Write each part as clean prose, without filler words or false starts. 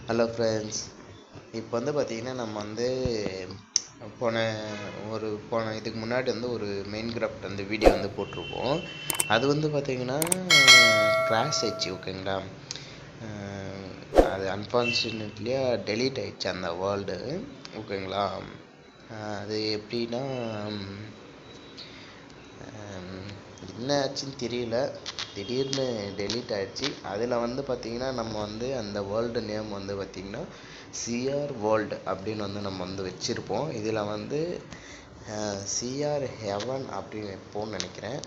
Hello friends. இப்போ வந்து பார்த்திங்கன்னா நம்ம வந்து போன இதுக்கு முன்னாடி வந்து ஒரு மெயின் கிராஃப்ட் அந்த வீடியோ வந்து போட்டிருப்போம். அது வந்து பார்த்திங்கன்னா கிராஷ் ஆயிடுச்சு. ஓகேங்களா, அது அன்ஃபார்ச்சுனேட்லியாக டெலீட் ஆயிடுச்சு அந்த வேர்ல்டு. ஓகேங்களா, அது எப்படின்னா என்ன ஆச்சுன்னு தெரியல, திடீர்னு டெலீட் ஆகிடுச்சு. அதில் வந்து பார்த்திங்கன்னா நம்ம வந்து அந்த வேர்ல்டு நேம் வந்து பார்த்திங்கன்னா சிஆர் வேர்ல்டு அப்படின்னு வந்து நம்ம வந்து வச்சுருப்போம். இதில் வந்து சிஆர் ஹெவன் அப்படின்னு வைப்போம்னு நினைக்கிறேன்.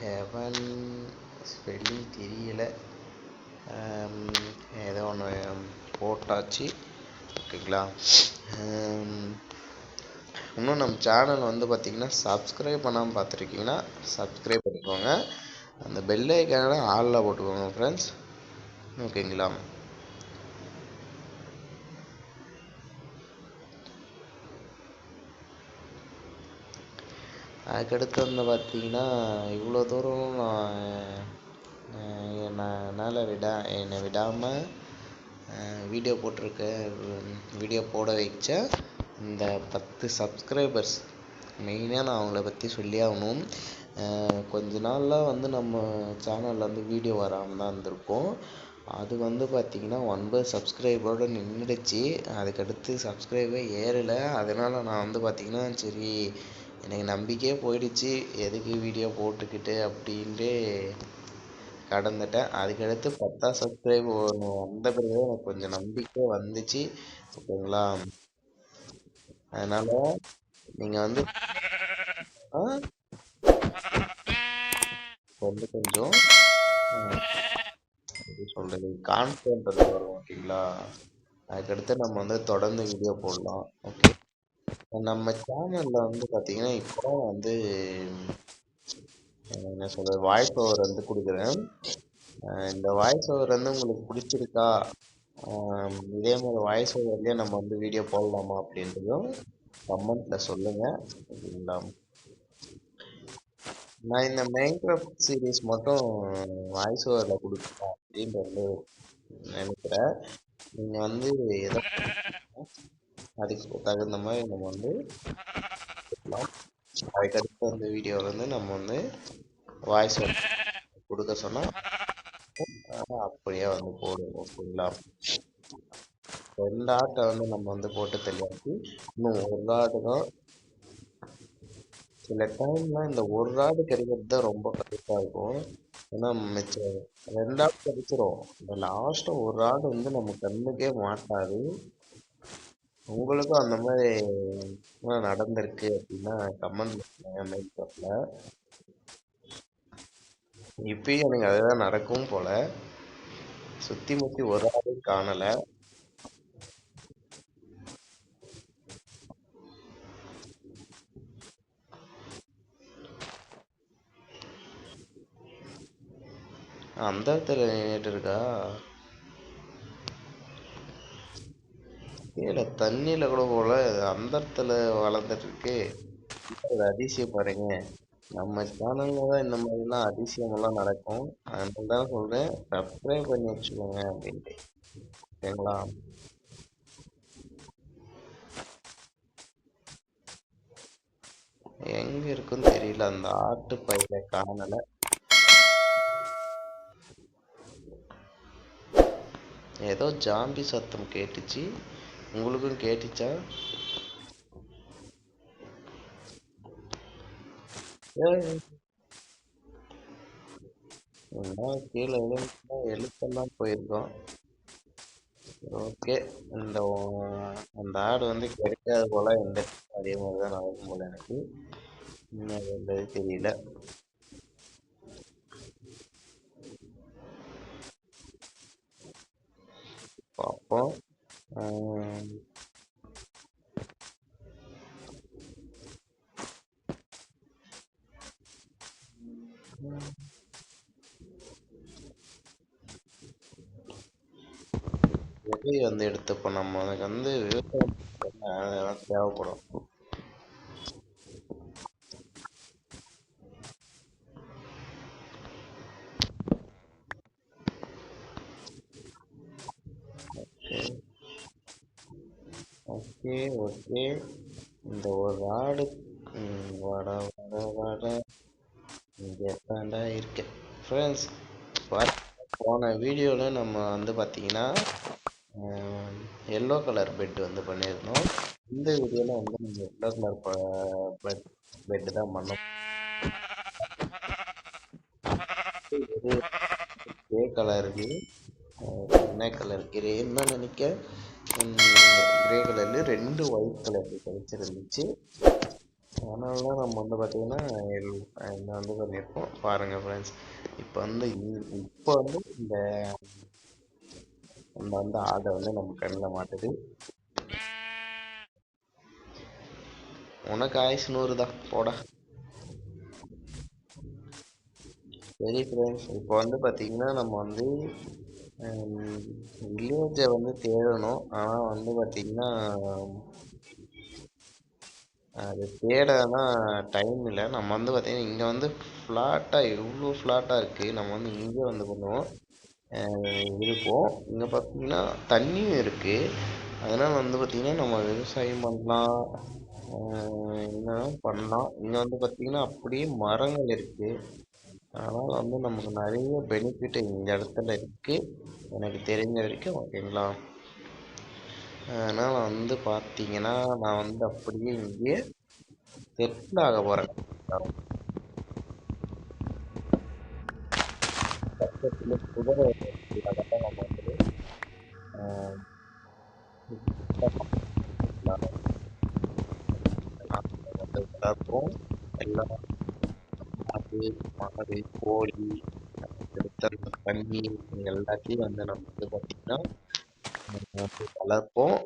ஹெவன் ஸ்பெல்லிங் தெரியல, ஏதோ ஒன்று போட்டாச்சு. ஓகேங்களா, இன்னும் நம்ம சேனல் வந்து பார்த்திங்கன்னா சப்ஸ்கிரைப் பண்ணாமல் பார்த்துருக்கீங்கன்னா சப்ஸ்கிரைப் பண்ணிக்கோங்க. அந்த பெல் ஐக்கான ஆளில் போட்டுக்கோங்க ஃப்ரெண்ட்ஸ். ஓகேங்களா, அதுக்கடுத்து வந்து பார்த்திங்கன்னா இவ்வளோ தூரம் என்னை விடாமல் வீடியோ போட வச்ச இந்த 10 சப்ஸ்கிரைபர்ஸ் மெயினாக நான் அவங்கள பற்றி சொல்லி ஆகணும். கொஞ்ச நாளில் வந்து நம்ம சேனலில் வந்து வீடியோ வராமல் தான் இருந்திருக்கோம். அது வந்து பார்த்திங்கன்னா 9 சப்ஸ்கிரைபரோடு நின்றுடுச்சு. அதுக்கடுத்து சப்ஸ்கிரைபே ஏறலை. அதனால் நான் வந்து பார்த்திங்கன்னா சரி, எனக்கு நம்பிக்கையே போயிடுச்சு, எதுக்கு வீடியோ போட்டுக்கிட்டு அப்படின்ட்டு கடந்துட்டேன். அதுக்கடுத்து 10 சப்ஸ்கிரைபர் வந்த பிறகு எனக்கு கொஞ்சம் நம்பிக்கை வந்துச்சு. ஓகேங்களா, அதனால் நீங்கள் வந்து கொஞ்சம் எப்படி சொல்கிறது, கான்ஃபிடென்ட் வரும். ஓகேங்களா, அதுக்கடுத்து நம்ம வந்து தொடர்ந்து வீடியோ போடலாம். ஓகே, நம்ம சேனலில் வந்து பார்த்திங்கன்னா இப்போ வந்து என்ன சொல்கிறது, வாய்ஸ் ஓவர் வந்து கொடுக்குறேன். இந்த வாய்ஸ் ஓவர் வந்து உங்களுக்கு பிடிச்சிருக்கா, இதே மாதிரி வாய்ஸ் ஓவர்லேயே நம்ம வந்து வீடியோ போடலாமா அப்படின்றதும் கமெண்ட்டில் சொல்லுங்கள். ஓகேங்களா, நான் இந்த மைன்கிராஃப்ட் சீரீஸ் மட்டும் வாய்ஸ் ஓவரில் கொடுக்கலாம் அப்படின்ட்டு வந்து நினைக்கிறேன். நீங்கள் வந்து எதை அதுக்கு தகுந்த மாதிரி நம்ம வந்து அதுக்கடுத்து அந்த வீடியோவில் வந்து நம்ம வந்து வாய்ஸ் ஓவர் கொடுக்க சொன்னால் அப்படியே வந்து போடுவோம். ஓகேங்களா, 2 ஆட்டை வந்து நம்ம வந்து போட்டு தெரியாச்சு, இன்னும் ஒரு ஆடு தான். சில டைம்லாம் இந்த ஒரு ஆடு கிடைக்கிறது தான் ரொம்ப கரெக்டாக இருக்கும். ஏன்னா மிச்சம் 2 ஆடு கிடைச்சிரும், இந்த லாஸ்ட்டாக ஒரு ஆடு வந்து நம்ம கண்ணுக்கே மாட்டாது. உங்களுக்கும் அந்த மாதிரி நடந்திருக்கு அப்படின்னா கமெண்ட் பண்ணுங்க மைக்ராஃப்டில். இப்பயும் எனக்கு அதுதான் நடக்கும் போல, சுற்றி முற்றி ஒரு ஆடும் காணலை. அந்த இடத்துல நின்றுட்டு இருக்கா, கீழே தண்ணியில் கூட போல அந்த இடத்துல வளர்ந்துட்டு இருக்கு. ஒரு அதிசயம் பாருங்க, நம்ம சேனல்ல தான் இந்த மாதிரிலாம் அதிசயமெல்லாம் நடக்கும். அதனால தான் சொல்கிறேன், சப்ஸ்கிரைப் பண்ணி வச்சுக்கோங்க அப்படின்ட்டு. ஓகேங்களா, எங்கே இருக்குன்னு தெரியல, அந்த ஆட்டு பையில காணலை. ஏதோ ஜாம்பி சத்தம் கேட்டுச்சு, உங்களுக்கும் கேட்டுச்சா? கீழே எழுத்தெல்லாம் போயிருக்கோம். ஓகே, அந்த ஆடு வந்து கிடைக்காது போல, எந்த அதே மாதிரி தான் நடக்கும் போல. எனக்கு இன்னும் தெரியல. பார்ப்போம். விதை வந்து எடுத்துப்போம். நம்ம அதுக்கு வந்து விவசாயம் தேவைப்படும். Okay okay. இந்த ஒரு ராடு வட வட வட இங்கே தாண்டா இருக்கு ஃப்ரெண்ட்ஸ். போன வீடியோவில் நம்ம வந்து பார்த்தீங்கன்னா எல்லோ கலர் பெட் வந்து பண்ணியிருந்தோம். இந்த வீடியோவில் வந்து நம்ம எல்லோ கலர் பெட்டு தான் பண்ணோம். கிரே கலருக்கு என்ன கலர் கிரேன்னு தான் நினைக்க. கிரே கலர்ல 2 ஒயிட் கலர் கிடைச்சிருந்துச்சு. அதனால தான் நம்ம வந்து பார்த்தீங்கன்னா என்ன வந்து பண்ணியிருக்கோம் பாருங்கள் ஃப்ரெண்ட்ஸ். இப்போ வந்து இந்த நம்ம வந்து ஆடை வந்து நம்ம கண்ணில் மாட்டுது. உனக்கு ஆயுசு 100 தான் போடா. சரி ஃப்ரெண்ட்ஸ், இப்போ வந்து பார்த்தீங்கன்னா நம்ம வந்து வில்லேஜை வந்து தேடணும். ஆனால் வந்து பார்த்தீங்கன்னா அது தேடனா டைம் இல்லை. நம்ம வந்து பார்த்தீங்கன்னா இங்கே வந்து ஃப்ளாட்டாக எவ்வளோ ஃப்ளாட்டாக இருக்குது. நம்ம வந்து இங்கே வந்து பண்ணுவோம் இருக்கும். இங்கே பார்த்தீங்கன்னா தண்ணியும் இருக்குது. அதனால் வந்து பார்த்திங்கன்னா நம்ம விவசாயம் பண்ணலாம், என்ன பண்ணலாம். இங்கே வந்து பார்த்திங்கன்னா அப்படியே மரங்கள் இருக்குது. அதனால் வந்து நமக்கு நிறைய பெனிஃபிட் இந்த இடத்துல இருக்குது எனக்கு தெரிஞ்ச வரைக்கும். ஓகேங்களா? அதனால் வந்து பார்த்தீங்கன்னா நான் வந்து அப்படியே இங்கே செட்டில் ஆக போகிறேன். பக்கத்தில் குதிரை அதெல்லாம் நம்ம வந்து வளர்ப்போம். எல்லாம் ஆடு மாடு கோழி தண்ணி எல்லாத்தையும் வந்து நம்ம வந்து பார்த்தீங்கன்னா வளர்ப்போம்.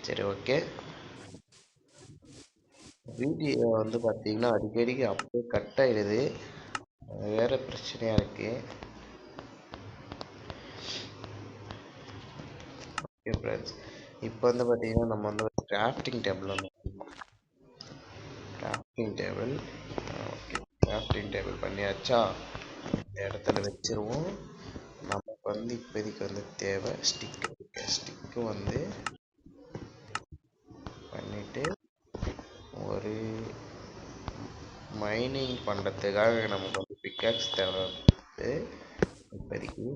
சரி ஓகே. வீடியோ வந்து பார்த்தீங்கன்னா அடிக்கடிக்கு அப்படியே கட் ஆகிடுது. வேறு பிரச்சனையாக இருக்குது. ஓகே ஃப்ரெண்ட்ஸ், இப்போ வந்து பார்த்தீங்கன்னா நம்ம வந்து கிராஃப்டிங் டேபிள் வந்து கிராஃப்டிங் டேபிள் பண்ணியாச்சா? இந்த இடத்துல வச்சிருவோம். நமக்கு வந்து இப்போதைக்கு வந்து தேவை ஸ்டிக்கு வந்து பண்ணிட்டு ஒரு மைனிங் பண்ணுறதுக்காக நமக்கு வந்து பிக்காக்ஸ் தேவை. இப்போதைக்கு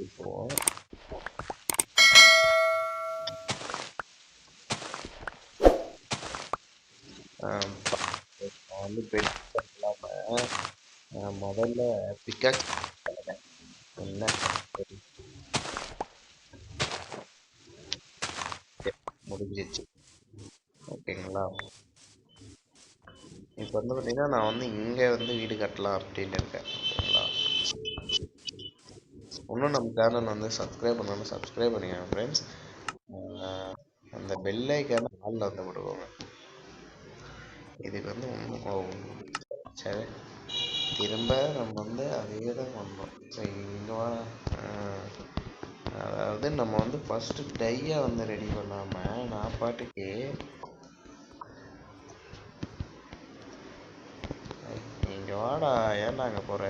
இப்போது வந்து பெட் இல்லாமல் முதல்ல பிக்காக்ஸ் என்ன முடிஞ்சிச்சு. ஓகேங்களா? இப்போ வந்து பார்த்தீங்கன்னா நான் வந்து இங்கே வந்து வீடு கட்டலாம் அப்படின்னு இருக்கேன். ஓகேங்களா? இன்னும் நம்ம சேனல் வந்து சப்ஸ்கிரைப் பண்ணணும், சப்ஸ்கிரைப் பண்ணிக்கோங்க ஃப்ரெண்ட்ஸ். அந்த பெல் ஐக்கான ஆளில் வந்து விடுவோங்க. இதுக்கு வந்து ஒன்றும் சரி, திரும்ப நம்ம வந்து அதே தான் பண்ணோம். சரி இங்கே அதாவது நம்ம வந்து ஃபஸ்ட்டு டையை வந்து ரெடி பண்ணாமல் நான் பாட்டுக்கு இங்கே வாடா, ஏன்டா அங்கே போகிற?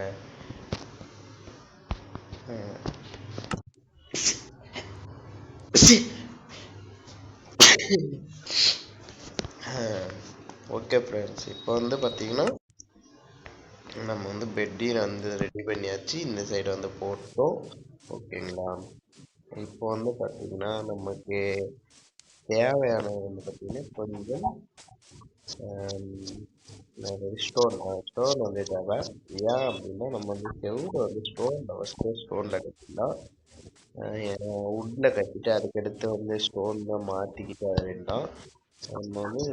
ஓகே ஃப்ரெண்ட்ஸ், இப்போ வந்து பார்த்தீங்கன்னா நம்ம வந்து பெட்டில் வந்து ரெடி பண்ணியாச்சு. இந்த சைடு வந்து போட்டோம். ஓகேங்களா? இப்போ வந்து பார்த்தீங்கன்னா நமக்கு தேவையானது வந்து பார்த்தீங்கன்னா கொஞ்சம் ஸ்டோன் வந்து தேவை. ஏன் அப்படின்னா நம்ம வந்து செவ்வறு வந்து ஸ்டோனில் கட்டிக்கலாம். உட்டில் கட்டிட்டு அதுக்கடுத்து வந்து ஸ்டோனில் மாட்டிக்கிட்டு அது வேண்டாம். நம்ம வந்து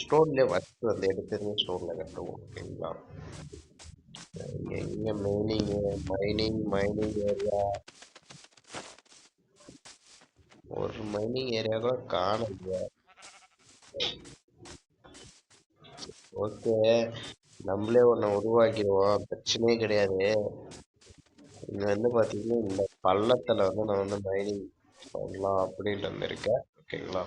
ஸ்டோன்லேயே ஃபஸ்ட்டு வந்து எடுத்துருந்து ஸ்டோனில் கட்டுவோம். ஓகேங்களா? இங்கே மைனிங் ஏரியா ஒரு மைனிங் ஏரியா கூட காணல. ஓகே, நம்மளே ஒன்று உருவாக்கிடுவோம், பிரச்சனையே கிடையாது. இங்கே வந்து பார்த்தீங்கன்னா இந்த பள்ளத்தில் வந்து நான் வந்து மைனிங் பண்ணலாம் அப்படின்ட்டு வந்திருக்கேன். ஓகேங்களா?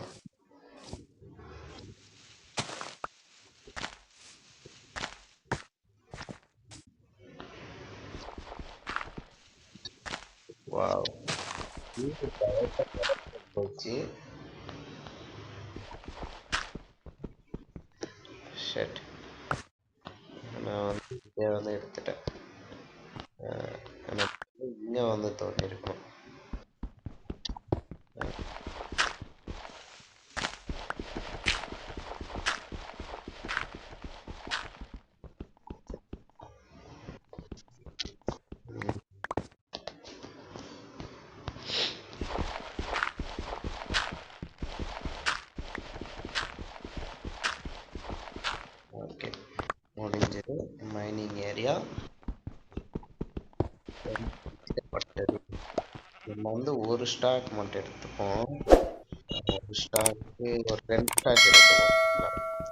வாவ்! வீடு போச்சு. ஷட். நான் வந்து இங்கே வந்து எடுத்துட்டேன். எனக்கு இங்கே வந்து தோண்டிருக்கணும். ஓகே, முடிஞ்சது மைனிங் ஏரியா. பட்டது. நம்ம வந்து ஒரு ஸ்டாக் மட்டும் எடுத்துப்போம். ஒரு ஸ்டாக்கு ஒரு 2 ஸ்டாக் எடுத்துப்போம்.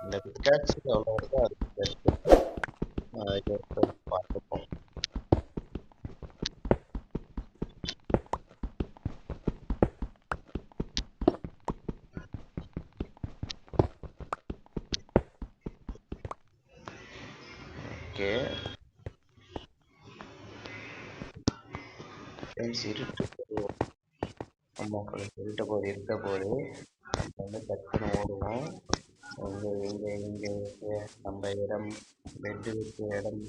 இந்த பிக்காக்ஸ் எவ்வளோ வருதோ அதுக்கு எடுத்து எடுத்து பார்த்துப்போம். ஓகே ஃப்ரெண்ட்ஸ், இருட்டு ஆமாம் ஃப்ரெண்ட்ஸ், இருட்ட போது நம்ம வந்து டக்குன்னு ஓடுவோம். இங்கே நம்ம இடம் பெட்டு வச்ச இடம்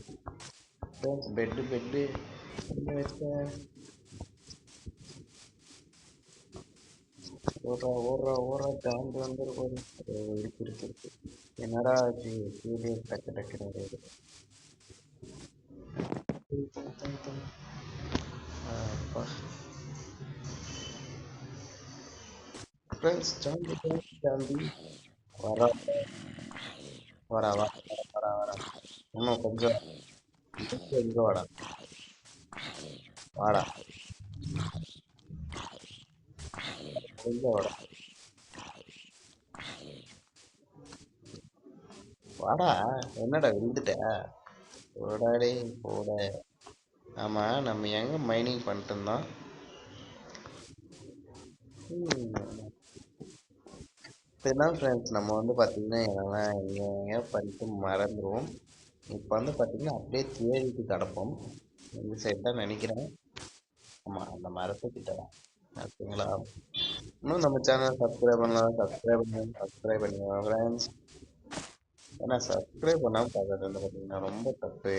ஃப்ரெண்ட்ஸ். பெட்டு இங்கே வச்ச ஓடுறா தாண்டி வந்துருக்கும். இருக்கு. என்னடா ஆச்சு? கீழே டக்குன்னு வருது. ஃப்ரெண்ட்ஸ், சாந்தி வர வர வர வர வர இன்னும் கொஞ்சம் இங்கே வாடா கொஞ்சம் வாடா. என்னடா விழுந்துட்ட? போடாடே போட. ஆமா, நம்ம எங்க மைனிங் பண்ணிட்டு இருந்தோம்? இப்போதான் ஃப்ரெண்ட்ஸ் நம்ம வந்து பார்த்தீங்கன்னா என்னெல்லாம் எங்கே பண்ணிட்டு மறந்துடுவோம். இப்போ வந்து பார்த்தீங்கன்னா அப்படியே தேடிட்டு கிடப்போம். இந்த சைடு தான் நினைக்கிறேன். ஆமாம், அந்த மரத்துக்கிட்ட தான். ஓகேங்களா? இன்னும் நம்ம சேனல் சப்ஸ்கிரைப் பண்ணலாம். சப்ஸ்கிரைப் பண்ணுங்க ஃப்ரெண்ட்ஸ். ஏன்னா சப்ஸ்கிரைப் பண்ணாமல் பார்க்கறது வந்து பார்த்தீங்கன்னா ரொம்ப தப்பு.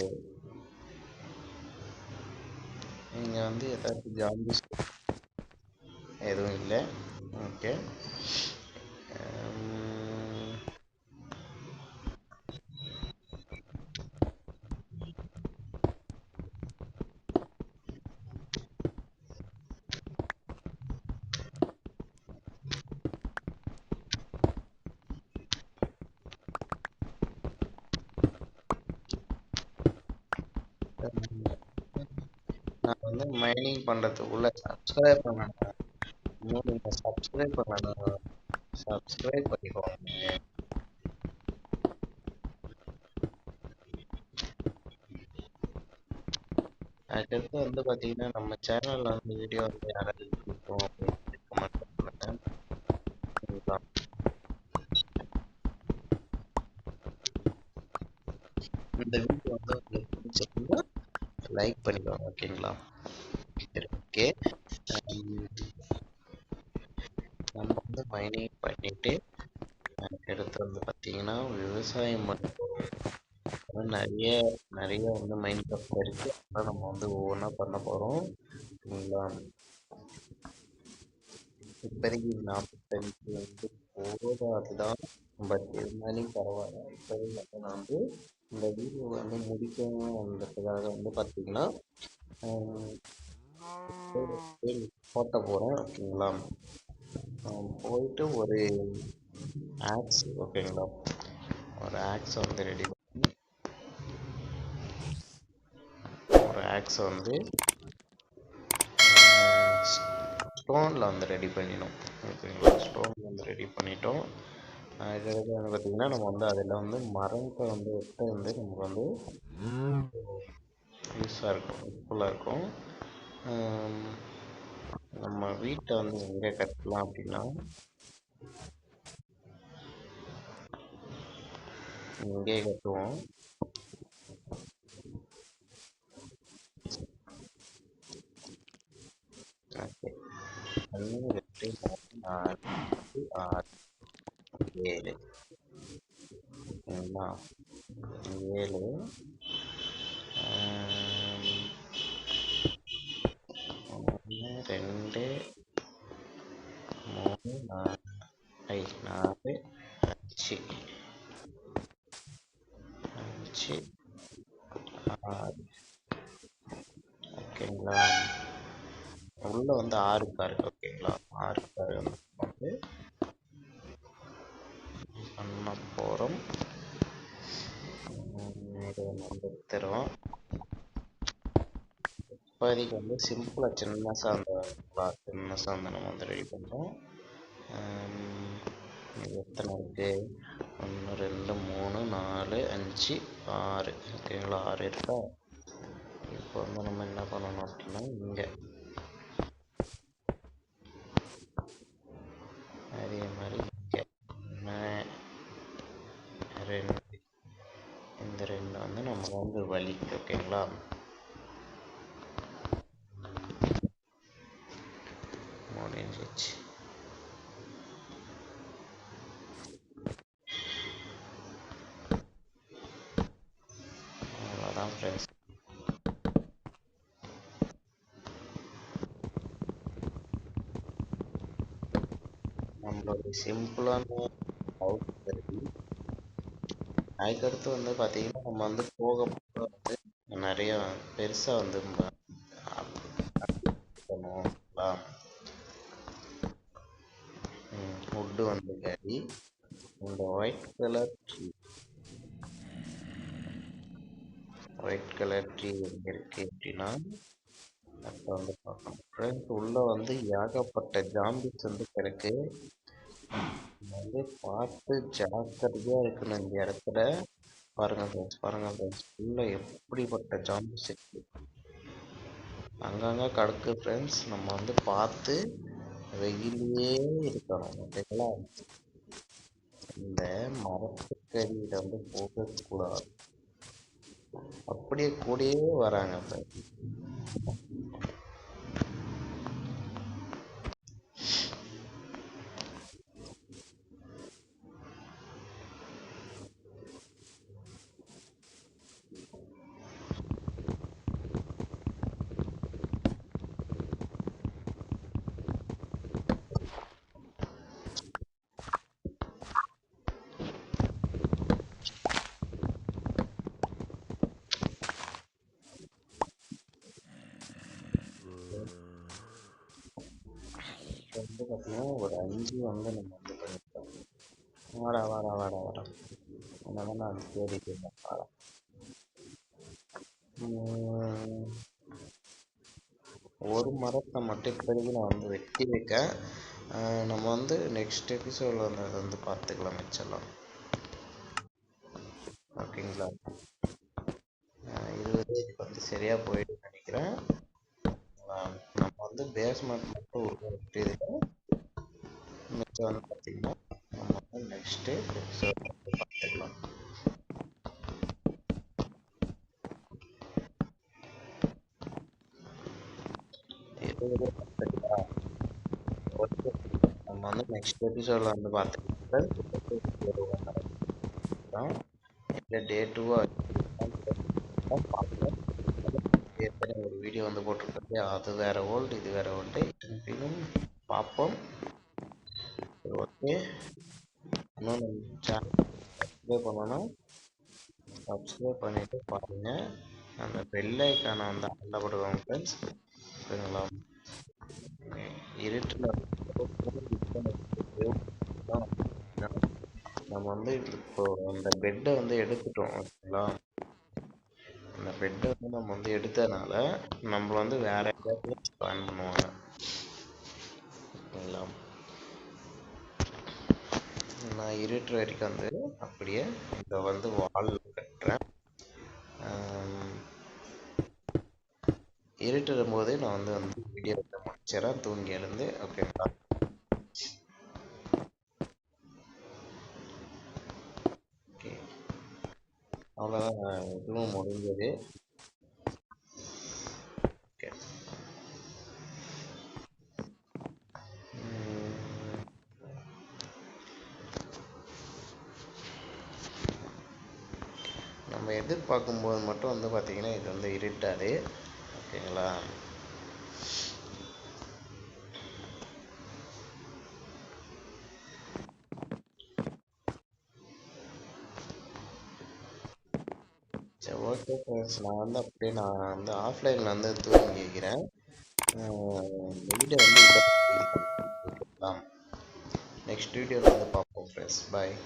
நீங்கள் வந்து ஏதாச்சும் ஜாம்பிஸ் எதுவும் இல்லை. ஓகே, நான் வந்து மைனிங் பண்ணுறதுக்குள்ள சப்ஸ்கிரைப் பண்ணணும். இன்னும் நீங்கள் சப்ஸ்கிரைப் பண்ணணும். சப்ஸ்கிரைப் பண்ணிக்கோங்க. அதுக்கடுத்து வந்து பார்த்தீங்கன்னா நம்ம சேனலில் வந்து வீடியோ வந்து யாராவது பிடிக்கும் அப்படின்னு கமெண்ட் பண்ணுங்க. இந்த வீடியோ வந்து உங்களுக்கு பிடிச்சிருந்தா லைக் பண்ணிக்கோங்க. ஓகேங்களா? சரி, ஓகே. நம்ம வந்து மைனிங் பண்ணிட்டு அதுக்கடுத்து வந்து பார்த்தீங்கன்னா விவசாயம் பண்ணுறோம். நிறைய நிறைய வந்து மைண்ட் கிராஃப்ட் இருக்கு. அதெல்லாம் நம்ம வந்து ஒவ்வொன்றா பண்ண போகிறோம். ஓகேங்களா? இப்போதைக்கு 45 வந்து போதாதுதான். பட் இருந்தாலும் பரவாயில்ல. இப்போதைக்கு வந்து நான் வந்து இந்த வீடியோ வந்து முடிக்கணுன்றதுக்காக வந்து பார்த்தீங்கன்னா போட்ட போகிறேன். ஓகேங்களா? போயிட்டு ஒரு ஆக்ஸ், ஓகேங்களா, ஒரு ஆக்ஸ் வந்து ரெடி பண்ணி ஒரு ஆக்ஸ் வந்து ஸ்டோனில் வந்து ரெடி பண்ணிடணும். ஓகேங்களா? ஸ்டோனில் வந்து ரெடி பண்ணிட்டோம். இதுக்கு வந்து பார்த்திங்கன்னா நம்ம வந்து அதில் வந்து மரத்தை வந்து வெட்ட வந்து நமக்கு வந்து யூஸாக இருக்கும், யூஸ்ஃபுல்லாக இருக்கும். நம்ம வீட்டை வந்து எங்கே கட்டலாம் அப்படின்னா இங்கே கட்டுவோம். ஓகே. 1 2 3 4 6 7 ஓகேங்களா? 7 1 2 3 4 4 5 5 6 ஓகேங்களா? உள்ள வந்து 6 கார் ஓகேங்களா? 6 கார் வந்து பண்ண போகிறோம். இது வந்து தரும். இப்போதைக்கு வந்து சிம்பிளாக சின்ன நம்ம வந்து ரெடி பண்ணுறோம். இது எத்தனை இருக்கு? 1 2 3 4 5 6 ஓகேங்களா? 6 இருக்கா? இப்போ வந்து நம்ம என்ன பண்ணணும் அப்படின்னா இங்கே அதே மாதிரி இங்கே 2 இந்த 2 வந்து நம்ம வந்து வழி ஓகேங்களா? முடிஞ்சிச்சு. அவ்வளோதான் ஃப்ரெண்ட்ஸ். நம்மளோட சிம்பிளான அதுக்கடுத்து வந்து பார்த்தீங்கன்னா நம்ம வந்து போக போக வந்து நிறைய பெருசாக வந்து வுட்டு வந்து கறி இந்த ஒயிட் கலர் ட்ரீ எங்கே இருக்கு அப்படின்னா அப்போ வந்து பார்க்கணும் ஃப்ரெண்ட்ஸ். உள்ள வந்து ஏகப்பட்ட ஜாம்பிஸ் வந்து கிடக்கு. வந்து பார்த்து ஜாக்கிரதையாக இருக்கணும் இந்த இடத்துல. பாருங்க ஃப்ரெண்ட்ஸ் உள்ள எப்படிப்பட்ட ஜாம்பிஸ் இருக்கு அங்கங்கே கிடக்கு ஃப்ரெண்ட்ஸ். நம்ம வந்து பார்த்து வெயிலே இருக்கணும் ஓகேங்களா? இந்த மரத்துக்கடியில வந்து போகக்கூடாது. அப்படியே கூடயே வராங்க ஃப்ரெண்ட்ஸ். வந்து பார்த்தீங்கன்னா ஒரு 5 வந்து நம்ம வந்து பண்ணிட்டோம். வாடா அதனால நான் தேடிட்டு இருந்தேன். வாடா ஒரு மரத்தை மட்டும் இப்போதைக்கு நான் வந்து வெட்டி வைக்கேன். நம்ம வந்து நெக்ஸ்ட் எபிசோடில் வந்து அதை வந்து பார்த்துக்கலாம் மிச்சலாம் ஓகேங்களா? 20 இதுக்கு வந்து சரியாக போயிடுன்னு நினைக்கிறேன். நம்ம வந்து பேஸ்மெண்ட் மட்டும் உருவாக்கிட்டு இருக்கோம். மிச்சம் வந்து பார்த்தீங்கன்னா நம்ம வந்து நெக்ஸ்ட்டு எபிசோட் வந்து பார்த்துக்கலாம். நம்ம வந்து நெக்ஸ்ட் எபிசோடில் வந்து பார்த்துக்கலாம். இல்லை டே 2 பார்ப்போம். ஏற்கனவே ஒரு வீடியோ வந்து போட்டிருக்கேன். அது வேற ஓல்டு இது வேற ஓல்டு இன்னும் பார்ப்போம். ஓகே. இன்னும் நம்ம சேனல் சப்ஸ்கிரைப் பண்ணணும். சப்ஸ்கிரைப் பண்ணிட்டு பாருங்க. அந்த பெல் ஐக்கானை வந்து ஆன்ல போடுவாங்க ஃப்ரெண்ட்ஸ். ஓகேங்களா? இருட்டில் நம்ம வந்து இப்போ அந்த பெட்டை வந்து எடுத்துட்டோம் ஓகேங்களா? அந்த பெட்டை வந்து நம்ம வந்து எடுத்ததுனால நம்மள வந்து வேற எதாவது பிளான் பண்ணுவாங்க ஓகேங்களா? நான் இருட்டுற வரைக்கும் வந்து அப்படியே இதை வந்து வால் கட்டுறேன். இருட்டுறும் போது நான் வந்து வீடியோ முடிச்சிடறேன் தூங்கி எழுந்து ஓகேங்களா? ஓகே அவ்வளோதான். இதுவும் முடிஞ்சது. ஓகே எதிர்பார்க்கும்போது மட்டும் வந்து பார்த்தீங்கன்னா இது வந்து இருட்டாது. ஓகேங்களா? சரி, ஓகே ஃப்ரெண்ட்ஸ், நான் வந்து ஆஃப்லைனில் வந்து தூங்கிக்கிறேன். இந்த வீடியோ வந்து நெக்ஸ்ட் வீடியோவில் வந்து பார்ப்போம் ஃப்ரெண்ட்ஸ். பாய்.